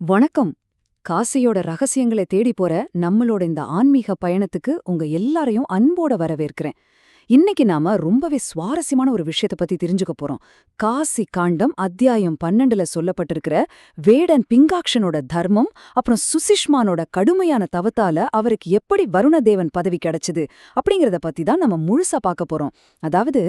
வணக்கம். காசியோட ரகசியங்களை தேடி போற நம்மளோட இந்த ஆன்மீக பயணத்துக்கு உங்க எல்லாரையும் அன்போட வரவேற்கிறேன். இன்னைக்கு நாம ரொம்பவே சுவாரஸ்யமான ஒரு விஷயத்தை பத்தி தெரிஞ்சுக்க போறோம். காசி காண்டம் அத்தியாயம் 12ல சொல்லப்பட்டிருக்கிற வேடன் பிங்காக்ஷனோட தர்மம், அப்புறம் சுசிஷ்மானோட கடுமையான தவத்தால அவருக்கு எப்படி வருணதேவன் பதவி கிடைச்சது அப்படிங்கறத பத்தி தான் நம்ம முழுசா பார்க்க போறோம். அதாவது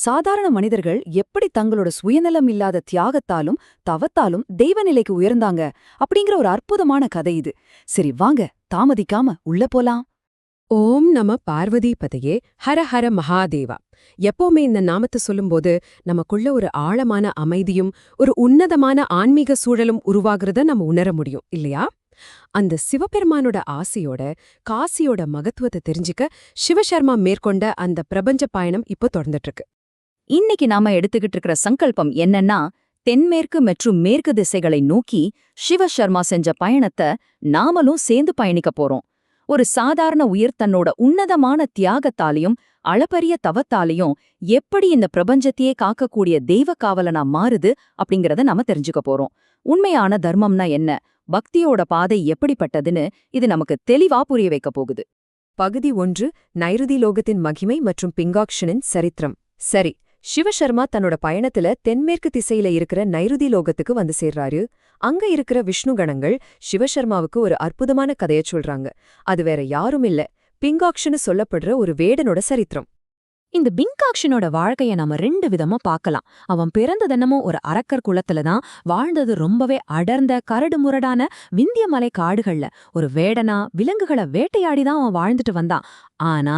சாதாரண மனிதர்கள் எப்படி தங்களோட சுயநலம் இல்லாத தியாகத்தாலும் தவத்தாலும் தெய்வநிலைக்கு உயர்ந்தாங்க அப்படிங்கிற ஒரு அற்புதமான கதை இது. சரி வாங்க, தாமதிக்காம உள்ள போலாம். ஓம் நம பார்வதி பதையே ஹர ஹர மகாதேவா. எப்பவுமே இந்த நாமத்தை சொல்லும்போது நமக்குள்ள ஒரு ஆழமான அமைதியும் ஒரு உன்னதமான ஆன்மீக சூழலும் உருவாகிறத நம்ம உணர முடியும் இல்லையா? அந்த சிவபெருமானோட ஆசையோட காசியோட மகத்துவத்தை தெரிஞ்சுக்க சிவசர்மா மேற்கொண்ட அந்த பிரபஞ்ச பயணம் இப்போ தொடர்ந்துட்டு இருக்கு. இன்னைக்கு நாம எடுத்துக்கிட்டு இருக்கிற சங்கல்பம் என்னன்னா, தென்மேற்கு மற்றும் மேற்கு திசைகளை நோக்கி சிவசர்மா செஞ்ச பயணத்தை நாமளும் சேர்ந்து பயணிக்க போறோம். ஒரு சாதாரண உயிர் தன்னோட உன்னதமான தியாகத்தாலையும் அளப்பரிய தவத்தாலையும் எப்படி இந்த பிரபஞ்சத்தையே காக்கக்கூடிய தெய்வ காவலனா மாறுது அப்படிங்கறத நாம தெரிஞ்சுக்க போறோம். உண்மையான தர்மம்னா என்ன, பக்தியோட பாதை எப்படிப்பட்டதுன்னு இது நமக்கு தெளிவா புரிய வைக்க போகுது. பகுதி 1, நைருதி லோகத்தின் மகிமை மற்றும் பிங்காக்ஷனின் சரித்திரம். சரி, சிவசர்மா தன்னோட பயணத்துல தென்மேற்கு திசையில இருக்கிற நைருதி லோகத்துக்கு வந்து சேர்றாரு. அங்க இருக்கிற விஷ்ணு கணங்கள் சிவசர்மாவுக்கு ஒரு அற்புதமான கதைய சொல்றாங்க. அது வேற யாரும் இல்ல, பிங்காக்ஷன்னு சொல்லப்படுற ஒரு வேடனோட சரித்திரம். இந்த பிங்காக்ஷனோட வாழ்க்கைய நாம 2 விதமா பார்க்கலாம். அவன் பிறந்ததென்னமோ ஒரு அரக்கர் குலத்துல தான் வாழ்ந்தது. ரொம்பவே அடர்ந்த கரடுமுரடான விந்திய மலை காடுகள்ல ஒரு வேடனா விலங்குகளை வேட்டையாடிதான் அவன் வாழ்ந்துட்டு வந்தான். ஆனா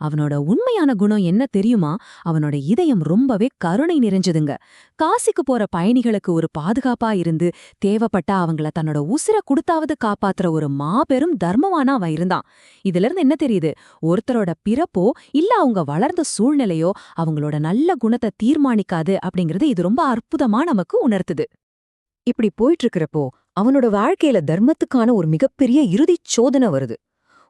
அவனோட உண்மையான குணம் என்ன தெரியுமா? அவனோட இதயம் ரொம்பவே கருணை நிறைஞ்சதுங்க. காசிக்கு போற பயணிகளுக்கு ஒரு பாதுகாப்பா இருந்து தேவைப்பட்டா அவங்கள தன்னோட உசிர குடுத்தாவது காப்பாத்துற ஒரு மாபெரும் தர்மவானா அவன் இருந்தான். இதுல இருந்து என்ன தெரியுது? ஒருத்தரோட பிறப்போ இல்ல அவங்க வளர்ந்த சூழ்நிலையோ அவங்களோட நல்ல குணத்தை தீர்மானிக்காது அப்படிங்கறது இது ரொம்ப அற்புதமா நமக்கு உணர்த்துது. இப்படி போயிட்டு இருக்கிறப்போ அவனோட வாழ்க்கையில தர்மத்துக்கான ஒரு மிகப்பெரிய இறுதிச் சோதனை வருது.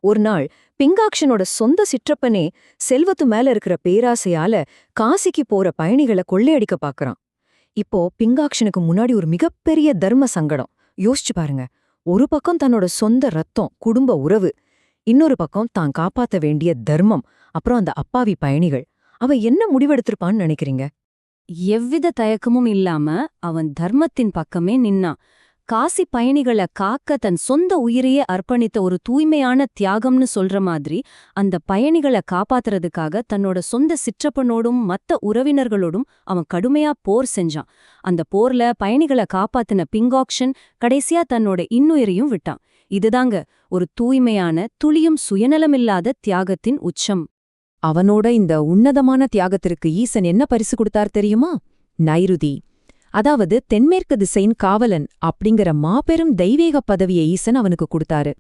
ஒரு நாள் பிங்காக்ஷனோட சொந்த சிற்றப்பனே செல்வத்து மேல இருக்கிற பேராசையால காசிக்கு போற பயணிகளை கொள்ளையடிக்க பாக்குறான். இப்போ பிங்காக்ஷனுக்கு முன்னாடி ஒரு மிகப்பெரிய தர்ம சங்கடம். யோசிச்சு பாருங்க. ஒரு பக்கம் தன்னோட சொந்த ரத்தம் குடும்ப உறவு, இன்னொரு பக்கம் தான் காப்பாத்த வேண்டிய தர்மம், அப்புறம் அந்த அப்பாவி பயணிகள். அவன் என்ன முடிவெடுத்திருப்பான்னு நினைக்கிறீங்க? எவ்வித தயக்கமும் இல்லாம அவன் தர்மத்தின் பக்கமே நின்னான். காசி பயணிகளை காக்க தன் சொந்த உயிரையே அர்ப்பணித்த ஒரு தூய்மையான தியாகம்னு சொல்ற மாதிரி அந்த பயணிகளை காப்பாத்துறதுக்காக தன்னோட சொந்த சிற்றப்பனோடும் மத்த உறவினர்களோடும் அவன் கடுமையா போர் செஞ்சான். அந்த போர்ல பயணிகளை காப்பாத்தின பிங்காக்ஷன் கடைசியா தன்னோட இன்னுயிரையும் விட்டான். இதுதாங்க ஒரு தூய்மையான துளியும் சுயநலமில்லாத தியாகத்தின் உச்சம். அவனோட இந்த உன்னதமான தியாகத்திற்கு ஈசன் என்ன பரிசு கொடுத்தார் தெரியுமா? நைருதி, அதாவது தென்மேற்கு திசையின் காவலன் அப்படிங்கிற மாபெரும் தெய்வீக பதவியை ஈசன் அவனுக்கு கொடுத்தாரு.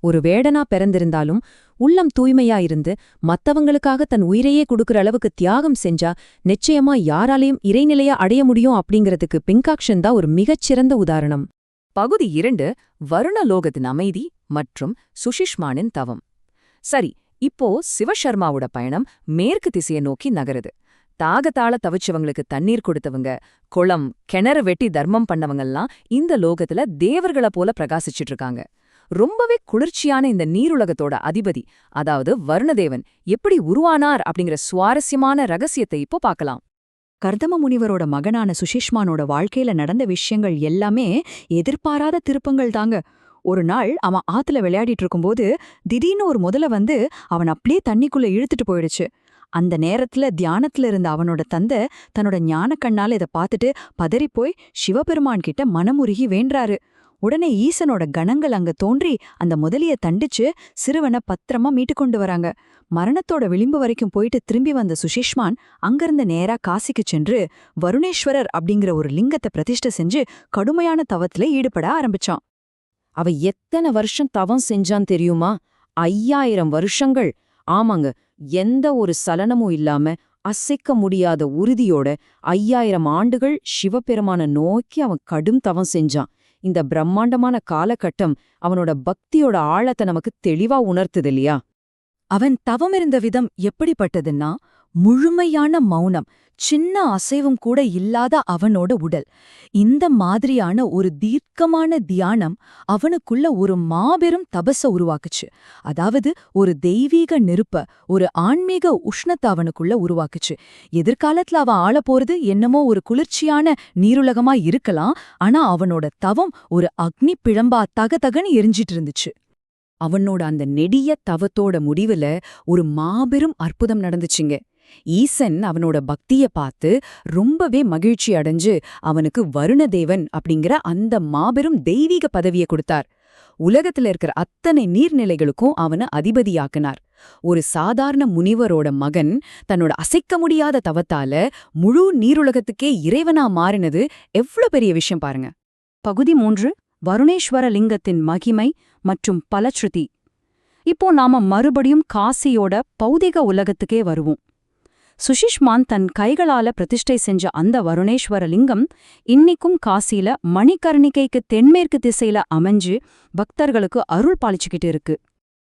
ஒரு வேடனா பிறந்திருந்தாலும் உள்ளம் தூய்மையா இருந்து மத்தவங்களுக்காக தன் உயிரையே கொடுக்கற அளவுக்கு தியாகம் செஞ்சா நிச்சயமா யாராலையும் இறைநிலையா அடைய முடியும் அப்படிங்கறதுக்கு பிங்காக்ஷன் தான் ஒரு மிகச்சிறந்த உதாரணம். பகுதி 2, வருணலோகத்தின் அமைதி மற்றும் சுஷிஷ்மானின் தவம். சரி, இப்போ சிவசர்மாவோட பயணம் மேற்கு திசையை நோக்கி நகருது. தாகத்தால தவிச்சவங்களுக்கு தண்ணீர் கொடுத்தவங்க, குளம் கிணறு வெட்டி தர்மம் பண்ணவங்கெல்லாம் இந்த லோகத்துல தேவர்கள போல பிரகாசிச்சிட்டு இருக்காங்க. ரொம்பவே குளிர்ச்சியான இந்த நீருலகத்தோட அதிபதி, அதாவது வருணதேவன் எப்படி உருவானார் அப்படிங்கிற சுவாரஸ்யமான ரகசியத்தை இப்போ பார்க்கலாம். கர்தம முனிவரோட மகனான சுஷிஷ்மானோட வாழ்க்கையில நடந்த விஷயங்கள் எல்லாமே எதிர்பாராத திருப்பங்கள் தாங்க. ஒரு நாள் அவன் ஆத்துல விளையாடிட்டு இருக்கும்போது திடீர்னு ஒரு முதல வந்து அவன் அப்படியே தண்ணிக்குள்ள இழுத்துட்டு போயிடுச்சு. அந்த நேரத்துல தியானத்துல இருந்த அவனோட தந்தை தன்னோட ஞான கண்ணால இதை பார்த்துட்டு பதறிப்போய் சிவபெருமான் கிட்ட மனமுருகி வேண்டாரு. உடனே ஈசனோட கணங்கள் அங்க தோன்றி அந்த முதலிய தண்டிச்சு சிறுவனை பத்திரமா மீட்டு கொண்டு வராங்க. மரணத்தோட விளிம்பு வரைக்கும் போயிட்டு திரும்பி வந்த சுஷிஷ்மான் அங்கிருந்து நேரா காசிக்கு சென்று வருணேஸ்வரர் அப்படிங்கிற ஒரு லிங்கத்தை பிரதிஷ்டை செஞ்சு கடுமையான தவத்துல ஈடுபட ஆரம்பிச்சான். அவ எத்தனை வருஷம் தவம் செஞ்சான் தெரியுமா? 5000 வருஷங்கள். ஆமாங்க, எந்த ஒரு சலனமும் இல்லாம அசைக்க முடியாத உறுதியோட 5000 ஆண்டுகள் சிவபெருமான நோக்கி அவன் கடும் தவம் செஞ்சான். இந்த பிரம்மாண்டமான காலகட்டம் அவனோட பக்தியோட ஆழத்தை நமக்கு தெளிவா உணர்த்துது இல்லையா? அவன் தவமிருந்த விதம் எப்படிப்பட்டதுன்னா, முழுமையான மௌனம், சின்ன அசைவும் கூட இல்லாத அவனோட உடல். இந்த மாதிரியான ஒரு தீர்க்கமான தியானம் அவனுக்குள்ள ஒரு மாபெரும் தபச உருவாக்குச்சு. அதாவது ஒரு தெய்வீக நெருப்ப, ஒரு ஆன்மீக உஷ்ணத்தை அவனுக்குள்ள உருவாக்குச்சு. எதிர்காலத்துல அவன் ஆளப் போறது என்னமோ ஒரு குளிர்ச்சியான நீருலகமா இருக்கலாம், ஆனா அவனோட தவம் ஒரு அக்னி பிழம்பா தகதகன்னு எரிஞ்சிட்டு இருந்துச்சு. அவனோட அந்த நெடிய தவத்தோட முடிவுல ஒரு மாபெரும் அற்புதம் நடந்துச்சுங்க. ஈசன் அவனோட பக்திய பார்த்து ரொம்பவே மகிழ்ச்சி அடைஞ்சு அவனுக்கு வருணதேவன் அப்படிங்கிற அந்த மாபெரும் தெய்வீக பதவியை கொடுத்தார். உலகத்துல இருக்கிற அத்தனை நீர்நிலைகளுக்கும் அவனை அதிபதியாக்குனார். ஒரு சாதாரண முனிவரோட மகன் தன்னோட அசைக்க முடியாத தவத்தால முழு நீருலகத்துக்கே இறைவனா மாறினது எவ்ளோ பெரிய விஷயம் பாருங்க. பகுதி 3 வருணேஸ்வர லிங்கத்தின் மகிமை மற்றும் பலஸ்ருதி. இப்போ நாம மறுபடியும் காசியோட பௌதிக உலகத்துக்கே வருவோம். சுஷிஷ்மான் தன் கைகளால பிரதிஷ்டை செஞ்ச அந்த வருணேஸ்வர லிங்கம் இன்னிக்கும் காசியில மணிகர்ணிகைக்கு தென்மேற்கு திசையில அமைஞ்சு பக்தர்களுக்கு அருள் பாலிச்சுக்கிட்டு இருக்கு.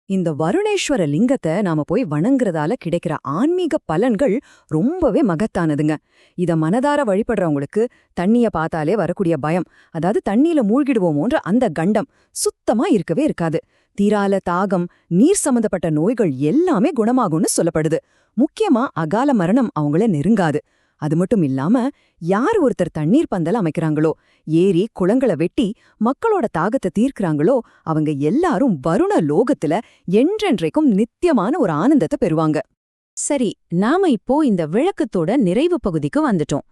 இந்த வருணேஸ்வர லிங்கத்தை நாம போய் வணங்குறதால கிடைக்கிற ஆன்மீக பலன்கள் ரொம்பவே மகத்தானதுங்க. இத மனதார வழிபடுறவங்களுக்கு தண்ணிய பார்த்தாலே வரக்கூடிய பயம், அதாவது தண்ணியில மூழ்கிடுவோமோன்ற அந்த கண்டம் சுத்தமா இருக்கவே இருக்காது. தீரால தாகம், நீர் சம்பந்தப்பட்ட நோய்கள் எல்லாமே குணமாகும்னு சொல்லப்படுது. முக்கியமா அகால மரணம் அவங்கள நெருங்காது. அது மட்டும் இல்லாம யார் ஒருத்தர் தண்ணீர் பந்தல் அமைக்கிறாங்களோ, ஏரி குளங்களை வெட்டி மக்களோட தாகத்தை தீர்க்கறாங்களோ, அவங்க எல்லாரும் வருண லோகத்துல என்றென்றைக்கும் நித்தியமான ஒரு ஆனந்தத்தை பெறுவாங்க. சரி, நாம இப்போ இந்த விளக்கத்தோட நிறைவு பகுதிக்கு வந்துட்டோம்.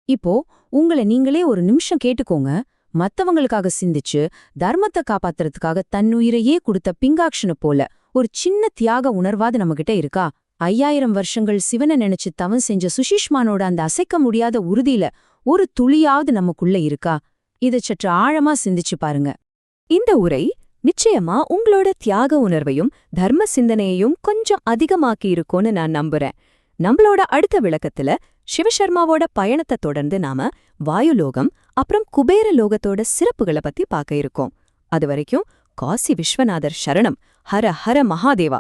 இப்போ உங்களை நீங்களே ஒரு நிமிஷம் கேட்டுக்கோங்க. மத்தவங்களுக்காக சிந்திச்சு தர்மத்தை காப்பாத்துறதுக்காக தன்னுயிரையே கொடுத்த பிங்காக்ஷனை போல ஒரு சின்ன தியாக உணர்வாது நம்மகிட்ட இருக்கா? 5000 வருஷங்கள் சிவனை நினைச்சு தவம் செஞ்ச சுஷிஷ்மானோட அந்த அசைக்க முடியாத உறுதியில ஒரு துளியாவது நமக்குள்ள இருக்கா? இதை சற்று ஆழமா சிந்திச்சு பாருங்க. இந்த உரை நிச்சயமா உங்களோட தியாக உணர்வையும் தர்ம சிந்தனையையும் கொஞ்சம் அதிகமாக்கி இருக்கும்னு நான் நம்புறேன். நம்மளோட அடுத்த விளக்கத்துல சிவசர்மாவோட பயணத்தை தொடர்ந்து நாம வாயுலோகம் அப்புறம் குபேர லோகத்தோட சிறப்புகளை பத்தி பார்க்க இருக்கோம். அது வரைக்கும் காசி விஸ்வநாதர் சரணம். ஹர ஹர மகாதேவா.